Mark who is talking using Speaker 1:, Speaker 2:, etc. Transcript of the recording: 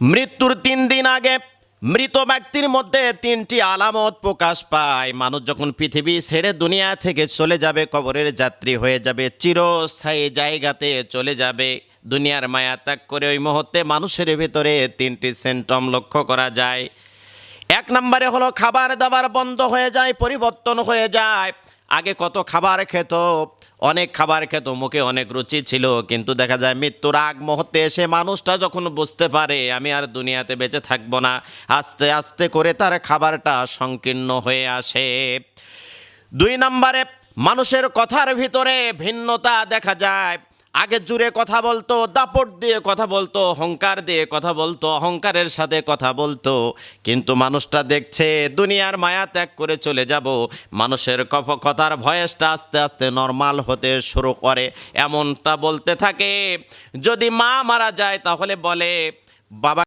Speaker 1: মৃত্যুর 3 দিন আগে মৃত ব্যক্তির মধ্যে 3টি আলামত প্রকাশ পায়। মানুষ যখন পৃথিবী ছেড়ে দুনিয়া থেকে চলে যাবে, কবরের যাত্রী হয়ে যাবে, চিরস্থায়ী জায়গাতে চলে যাবে, দুনিয়ার মায়া ত্যাগ করে ওই মুহূর্তে মানুষের ভিতরে 3টি সিমটম লক্ষ্য করা যায়। 1 নম্বরে হলো খাবার দাবার বন্ধ হয়ে যায়, পরিবর্তন হয়ে যায়। আগে কত খাবার খেত, অনেক খাবার খেত, মুখে অনেক রুচি ছিল, কিন্তু দেখা যায় মৃত্যুর আগ মুহূর্তে এসে মানুষটা যখন বুঝতে পারে আমি আর দুনিয়াতে বেঁচে থাকবো না, আস্তে আস্তে করে তার খাবারটা সংকীর্ণ হয়ে আসে। 2 নম্বরে মানুষের কথার ভিতরে ভিন্নতা দেখা যায়। আগে জুড়ে কথা বলতো, দাপট দিয়ে কথা বলতো, অহংকার দিয়ে কথা বলতো, অহংকারের সাথে কথা বলতো, কিন্তু মানুষটা দেখছে দুনিয়ার মায়া ত্যাগ করে চলে যাব, মানুষের কথার ভয়েসটা আস্তে আস্তে নর্মাল হতে শুরু করে। এমনটা বলতে থাকে, যদি মা মারা যায় তাহলে বলে বাবা